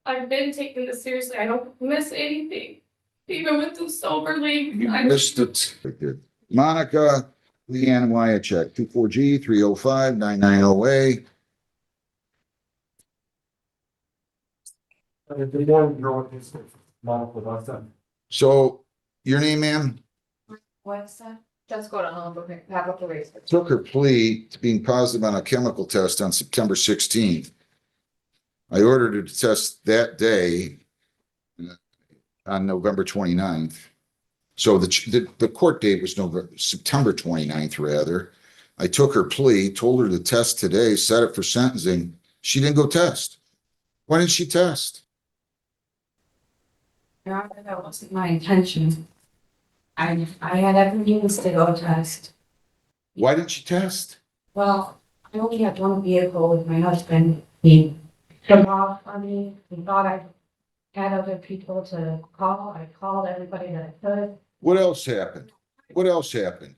I've been taking this seriously. I don't miss anything. Even with the sober league. You missed it. Monica Leanne Wyachek, 24G 305-990A. So your name, ma'am? What's that? Just go to have up the race. Took her plea to being positive on a chemical test on September 16th. I ordered her to test that day on November 29th. So the court date was September 29th, rather. I took her plea, told her to test today, set it for sentencing. She didn't go test. Why didn't she test? Your Honor, that wasn't my intention. I had every means to go test. Why didn't she test? Well, I only had one vehicle with my husband. He took off on me. He thought I had other people to call. I called everybody that I could. What else happened? What else happened?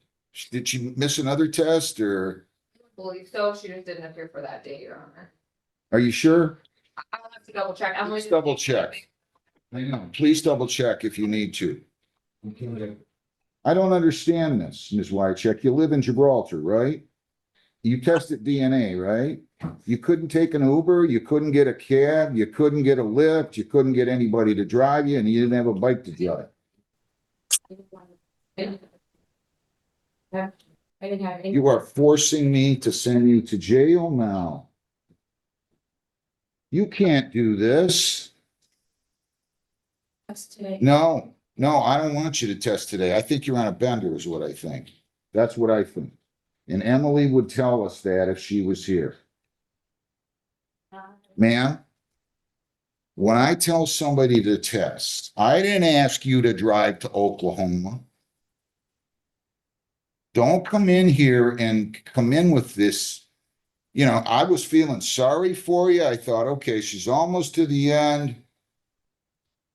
Did she miss another test or? I believe so. She just didn't appear for that day, Your Honor. Are you sure? I'll have to double check. Please double check. I know. Please double check if you need to. I don't understand this, Ms. Wycheck. You live in Gibraltar, right? You tested DNA, right? You couldn't take an Uber, you couldn't get a cab, you couldn't get a Lyft, you couldn't get anybody to drive you, and you didn't have a bike to drive. I didn't have any. You are forcing me to send you to jail now. You can't do this. test today. No, I don't want you to test today. I think you're on a bender is what I think. That's what I think. And Emily would tell us that if she was here. Ma'am, when I tell somebody to test, I didn't ask you to drive to Oklahoma. Don't come in here and come in with this. You know, I was feeling sorry for you. I thought, okay, she's almost to the end.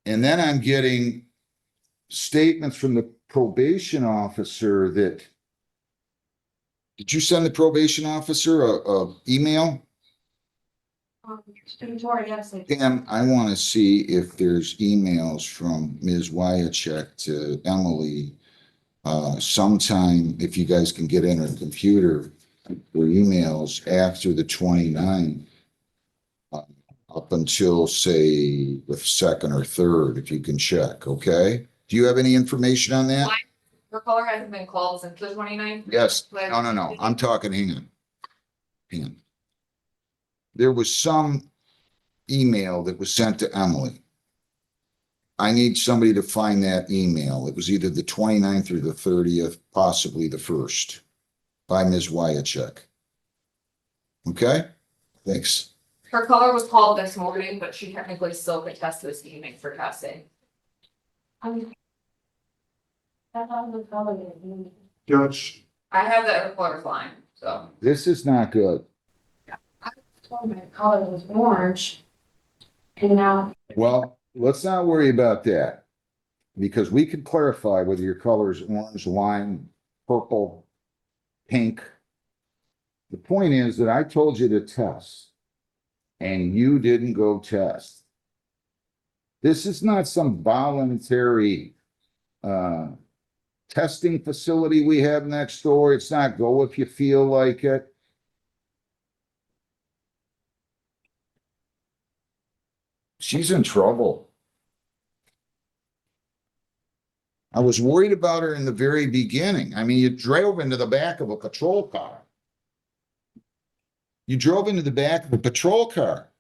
And then I'm getting statements from the probation officer that, did you send the probation officer a email? Victoria, yes, I did. Pam, I want to see if there's emails from Ms. Wyachek to Emily. Sometime, if you guys can get in her computer or emails after the 29th, up until say the 2nd or 3rd, if you can check, okay? Do you have any information on that? Her caller hasn't been called since the 29th. Yes. No. I'm talking, hang on. There was some email that was sent to Emily. I need somebody to find that email. It was either the 29th or the 30th, possibly the 1st, by Ms. Wyachek. Okay? Thanks. Her caller was called this morning, but she technically still could test this evening for testing. Judge, I have that reporter's line, so. This is not good. I told my color was orange. And now. Well, let's not worry about that. Because we can clarify whether your color is orange, lime, purple, pink. The point is that I told you to test. And you didn't go test. This is not some voluntary testing facility we have next door. It's not go if you feel like it. She's in trouble. I was worried about her in the very beginning. I mean, you drove into the back of a patrol car. You drove into the back of a patrol car.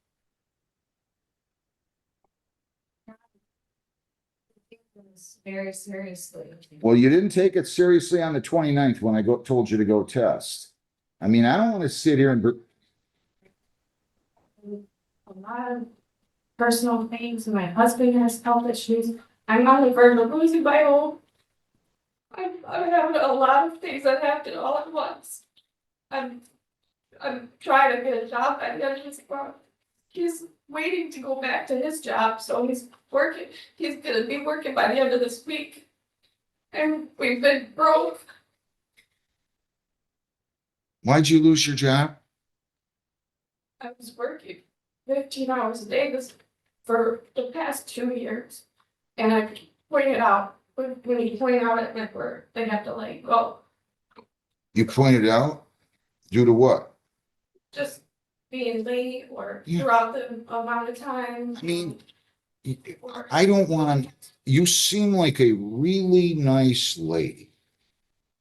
Very seriously. Well, you didn't take it seriously on the 29th when I told you to go test. I mean, I don't want to sit here and A lot of personal things. My husband has health issues. I'm on the verge of losing my home. I'm having a lot of things that happen all at once. I'm trying to get a job at the end of this month. He's waiting to go back to his job, so he's working. He's gonna be working by the end of this week. And we've been broke. Why'd you lose your job? I was working 15 hours a day this for the past 2 years. And I pointed out, when you point out at my work, they have to like, go, You pointed out due to what? just being late or Yeah. throughout the amount of time. I mean, I don't want, you seem like a really nice lady.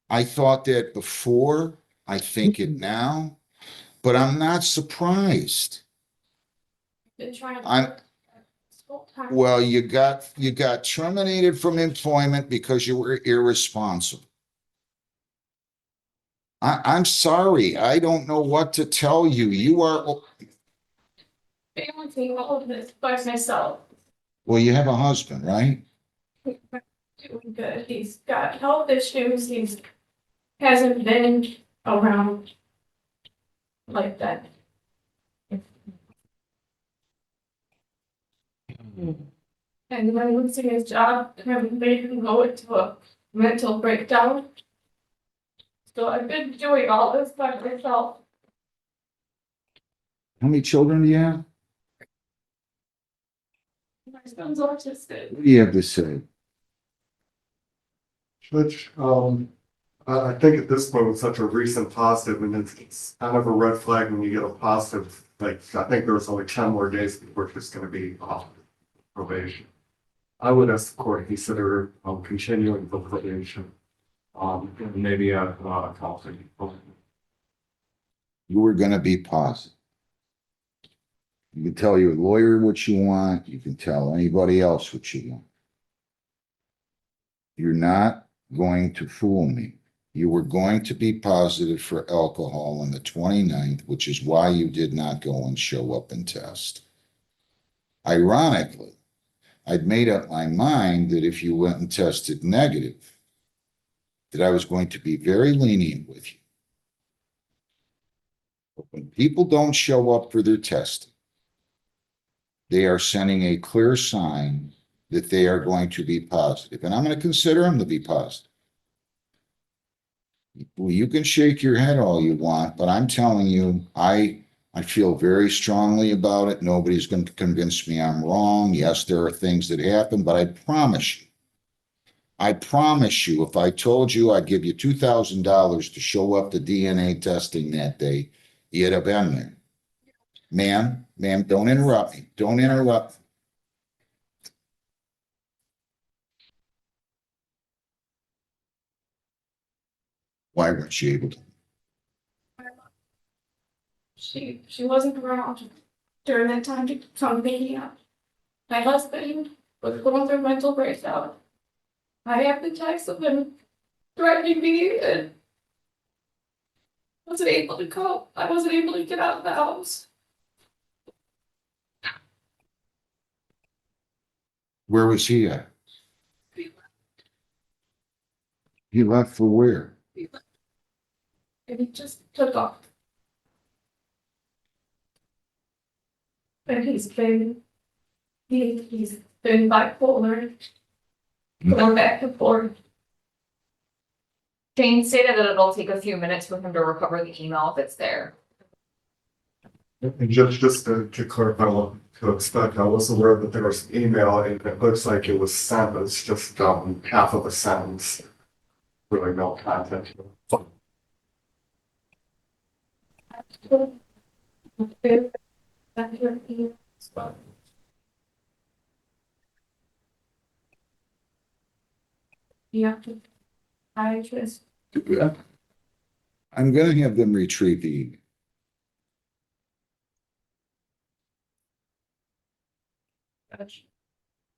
I thought that before, I think it now, but I'm not surprised. Been trying to. I'm- work this whole time. Well, you got terminated from employment because you were irresponsible. I'm sorry. I don't know what to tell you. You are, Balancing all of this by myself. well, you have a husband, right? Doing good. He's got health issues. He's hasn't been around like that. And when losing his job, having made him go into a mental breakdown. So I've been doing all this by myself. How many children do you have? My son's autistic. What do you have to say? Which, I think at this point, with such a recent positive, and it's kind of a red flag when you get a positive, like, I think there's only 10 more days before it's gonna be off probation. I would ask the court to consider, continuing the probation, and maybe a counseling. You were gonna be positive. You can tell your lawyer what you want. You can tell anybody else what you want. You're not going to fool me. You were going to be positive for alcohol on the 29th, which is why you did not go and show up and test. Ironically, I'd made up my mind that if you went and tested negative, that I was going to be very lenient with you. But when people don't show up for their testing, they are sending a clear sign that they are going to be positive. And I'm going to consider them to be positive. Well, you can shake your head all you want, but I'm telling you, I feel very strongly about it. Nobody's going to convince me I'm wrong. Yes, there are things that happen, but I promise you, if I told you I'd give you $2,000 to show up to DNA testing that day, you'd have been there. Ma'am, don't interrupt me. Don't interrupt. Why weren't you able to? She wasn't around during that time to come me up. My husband was going through mental breakdown. I have the text of him threatening me and wasn't able to cope. I wasn't able to get out of the house. Where was he at? He left for where? And he just took off. And he's been bipolar, going back and forth. Jane stated that it'll take a few minutes for him to recover the email if it's there. And just to clarify what to expect, I was aware that there was an email and it looks like it was sent, it's just half of a sentence. Really no content. Yeah. I just, I'm gonna have them retrieve the email.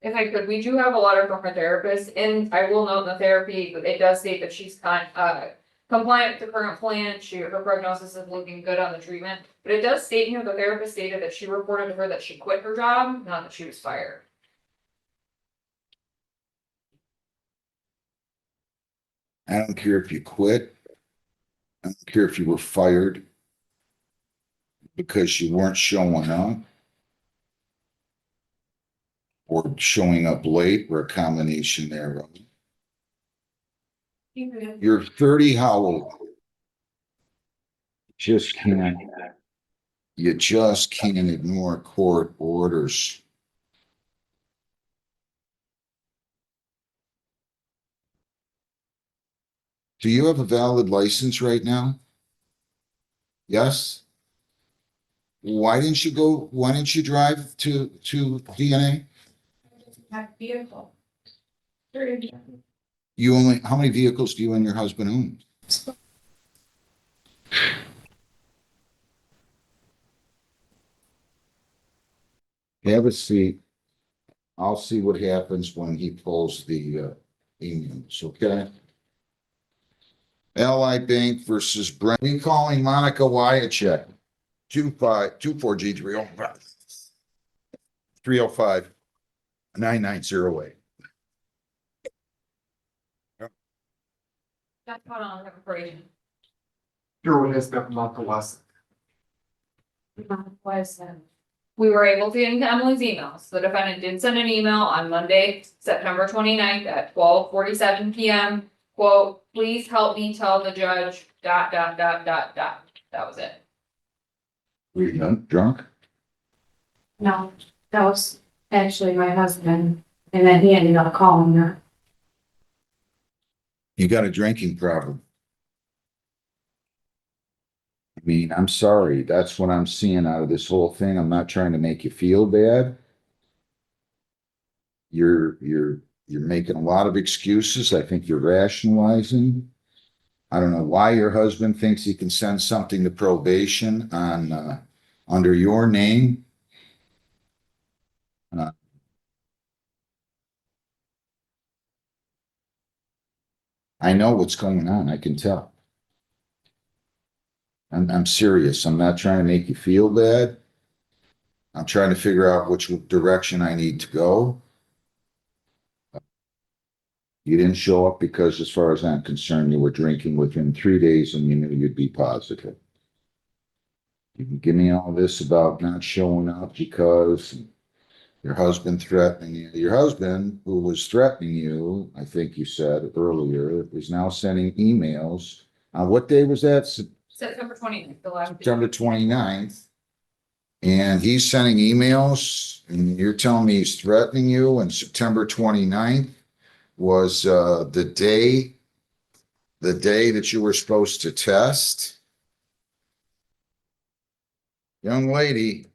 If I could, we do have a letter from her therapist, and I will note in the therapy, it does state that she's compliant with the current plan. Her prognosis is looking good on the treatment, but it does state here, the therapist stated that she reported to her that she quit her job, not that she was fired. I don't care if you quit. I don't care if you were fired because you weren't showing up or showing up late or a combination thereof. You're 30, how old? You just can't ignore court orders. Do you have a valid license right now? Yes? Why didn't you drive to DNA? Have a vehicle. Three. How many vehicles do you and your husband own? Have a seat. I'll see what happens when he pulls the emails, okay? Ally Bank versus Brent. We calling Monica Wyachek. 24G 305 9908. That's caught on the Probation. Sure, it is been a month or less. Was, We were able to get into Emily's emails. The defendant did send an email on Monday, September 29th at 12:47 PM. Quote, please help me tell the judge, dot, dot, dot, dot, dot. That was it. Were you drunk? No, that was actually my husband, and then he ended up calling her. You got a drinking problem. I mean, I'm sorry. That's what I'm seeing out of this whole thing. I'm not trying to make you feel bad. You're making a lot of excuses. I think you're rationalizing. I don't know why your husband thinks he can send something to probation on under your name. I know what's going on. I can tell. I'm serious. I'm not trying to make you feel bad. I'm trying to figure out which direction I need to go. You didn't show up because, as far as I'm concerned, you were drinking within 3 days and you knew you'd be positive. You can give me all this about not showing up because your husband threatening you. Your husband, who was threatening you, I think you said earlier, is now sending emails. On what day was that? September 29th, the last. September 29th. And he's sending emails and you're telling me he's threatening you, and September 29th was the day that you were supposed to test. Young lady,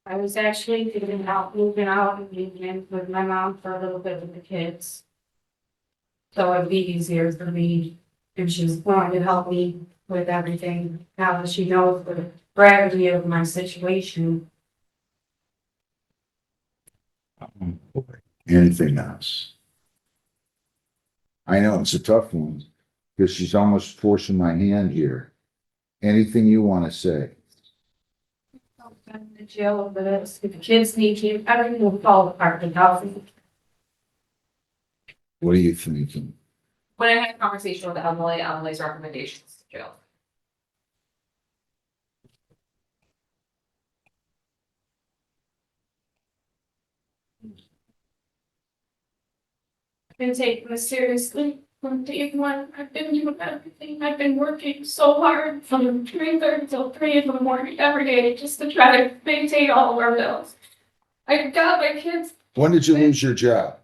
I was actually moving out and leaving in with my mom for a little bit with the kids. So it'd be easier for me if she's willing to help me with everything, now that she knows the gravity of my situation. anything else? I know it's a tough one because she's almost forcing my hand here. Anything you want to say? I'm in the jail over this. If the kids need you, everything will fall apart. The house. What are you thinking? When I had a conversation with Emily, Emily's recommendations to jail. I've been taking this seriously from day one. I've been doing everything. I've been working so hard from 3:30 till 3 in the morning every day just to try to maintain all of our bills. I got my kids. When did you lose your job?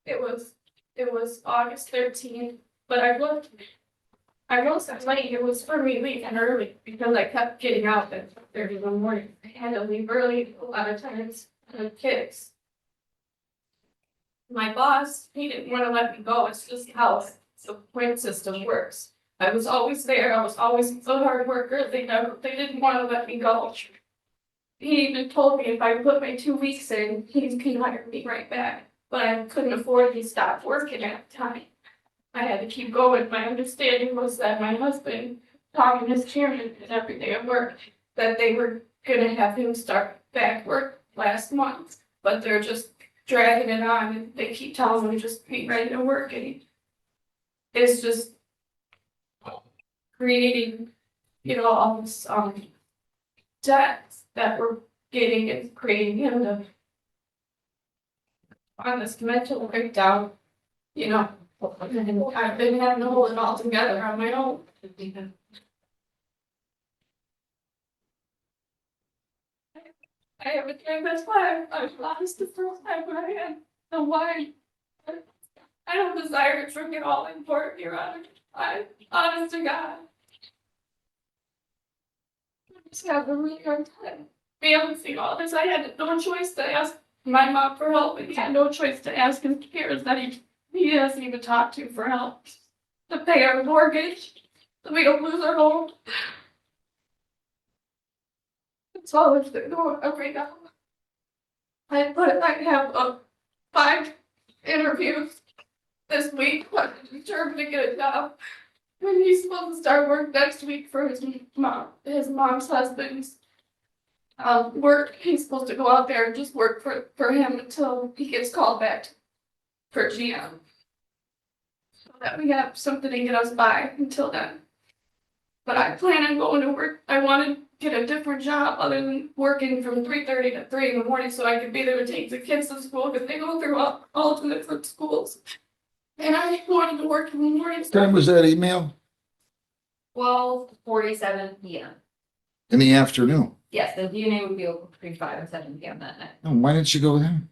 It was August 13th, but I wasn't late. It was for me leaving early because I kept getting out at 30 in the morning. I had to leave early a lot of times with kids. My boss, he didn't want to let me go. It's just how the point system works. I was always there. I was always a hard worker. They didn't want to let me go. He even told me if I put my 2 weeks in, he'd hire me right back. But I couldn't afford to stop working at the time. I had to keep going. My understanding was that my husband, talking to his chairman and every day at work, that they were gonna have him start back work last month. But they're just dragging it on and they keep telling him just be ready to work, and it's just creating, all this debt that we're getting and creating him to on this mental breakdown, and I've been having to hold it all together on my own. I haven't drank, that's why I was lost the first time when I had the wine. I don't desire to drink it all in court, Your Honor. I, honest to God. I just have a really hard time balancing all this. I had no choice to ask my mom for help, and he had no choice to ask his peers that he hasn't even talked to for help. To pay our mortgage, so we don't lose our home. That's all it's doing right now. I have 5 interviews this week, but I'm determined to get a job. And he's supposed to start work next week for his mom's husband's work. He's supposed to go out there and just work for him until he gets called back for GM. So that we have something to get us by until then. But I plan on going to work. I want to get a different job other than working from 3:30 to 3 in the morning so I can be there to take the kids to school because they go through all the different schools. And I wanted to work in the morning. What time was that email? 12:47 PM. In the afternoon. Yes, the DNA would be open between 5 and 7 PM that night. Oh, why didn't you go there?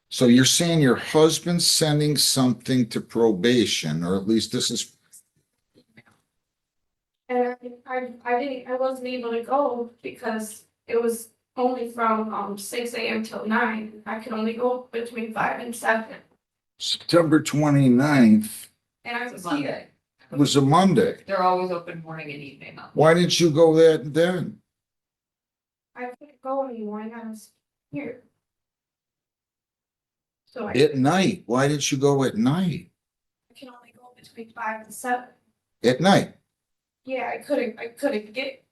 So you're saying your husband's sending something to probation, or at least this is, And I wasn't able to go because it was only from 6 AM till 9. I could only go between 5 and 7. September 29th. And I It's was a here. Monday. It was a Monday. They're always open morning and evening though. Why didn't you go that then? I couldn't go anymore and I was here. So I At night. Why didn't you go at night? can only go between 5 and 7. At night. Yeah, I couldn't get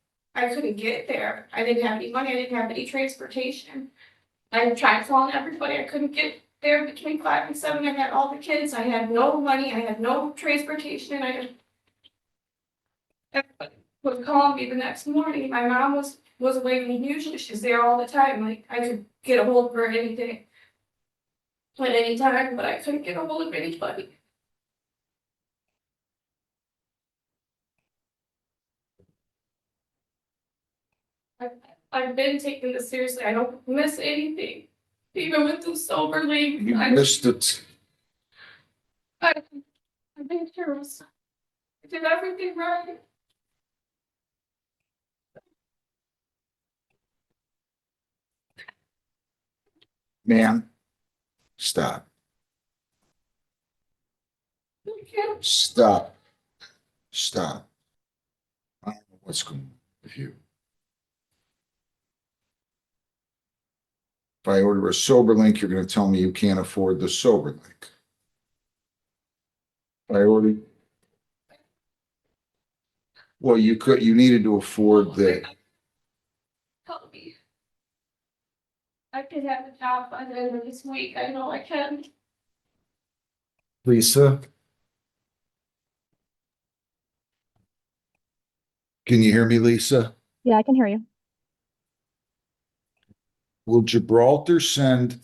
there. I didn't have any money, I didn't have any transportation. I tried calling everybody, I couldn't get there between 5 and 7. I had all the kids, I had no money, I had no transportation, everybody would call me the next morning. My mom was away from usually, she's there all the time, like I could get a hold of her anything. At any time, but I couldn't get a hold of anybody. I've been taking this seriously. I don't miss anything. Even with the sober league, You missed it. I've been careless. I did everything right. Man, stop. I can't. Stop. Stop. I don't know what's going on with you. If I order a sober link, you're gonna tell me you can't afford the sober link. If I order. Well, you needed to afford the, Help me. I could have a job by the end of this week. I know I can. Lisa. Can you hear me, Lisa? Yeah, I can hear you. Will Gibraltar send?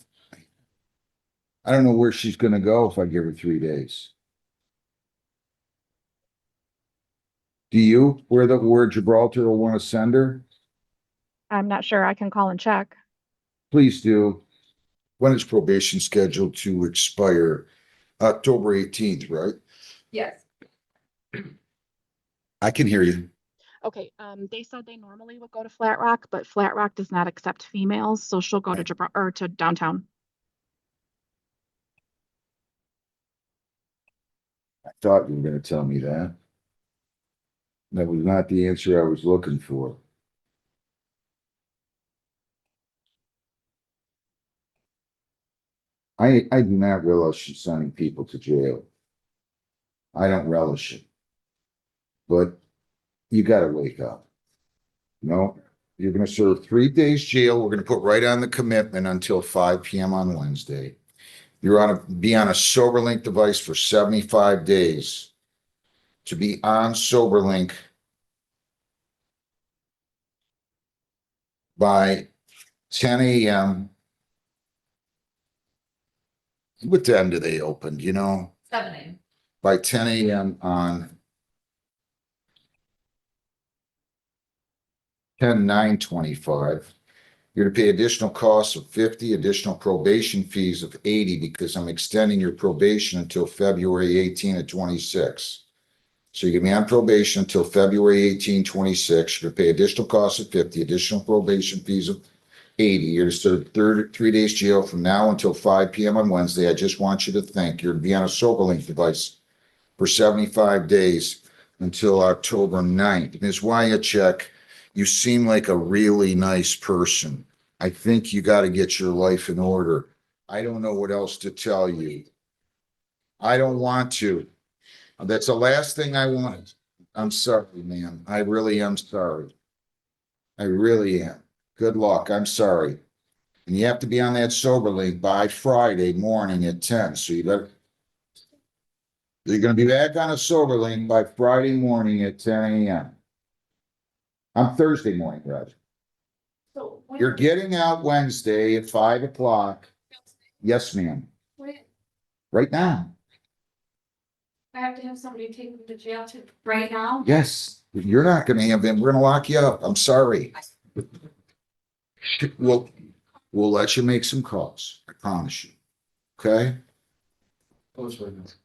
I don't know where she's gonna go if I give her 3 days. Do you? Where Gibraltar will want to send her? I'm not sure. I can call and check. Please do. When is probation scheduled to expire? October 18th, right? Yes. I can hear you. Okay, they said they normally would go to Flat Rock, but Flat Rock does not accept females, so she'll go to Gibraltar or to downtown. I thought you were gonna tell me that. That was not the answer I was looking for. I do not relish sending people to jail. I don't relish it. But you gotta wake up. No, you're gonna serve 3 days jail. We're gonna put right on the commitment until 5 PM on Wednesday. You're be on a SoberLink device for 75 days. To be on SoberLink by 10 AM. What time do they open, you know? 7 AM. By 10 AM on 10/9/25, You're to pay additional costs of 50, additional probation fees of 80 because I'm extending your probation until February 18 of 26. So you're gonna be on probation until February 18, 26. You're gonna pay additional costs of 50, additional probation fees of 80. You're to serve 3 days jail from now until 5 p.m. on Wednesday. I just want you to think you're to be on a SoberLink device for 75 days until October 9th. Ms. Wyachek, you seem like a really nice person. I think you got to get your life in order. I don't know what else to tell you. I don't want to. That's the last thing I wanted. I'm sorry, ma'am. I really am sorry. I really am. Good luck. I'm sorry. And you have to be on that SoberLink by Friday morning at 10. So you're going to be back on a SoberLink by Friday morning at 10 a.m. On Thursday morning, Roger. So when- You're getting out Wednesday at 5 o'clock. Yes, ma'am. when- Right now. I have to have somebody take me to jail to, right now? Yes. You're not going to have them. We're going to lock you up. I'm sorry. We'll let you make some calls. I promise you. Okay? Close witness.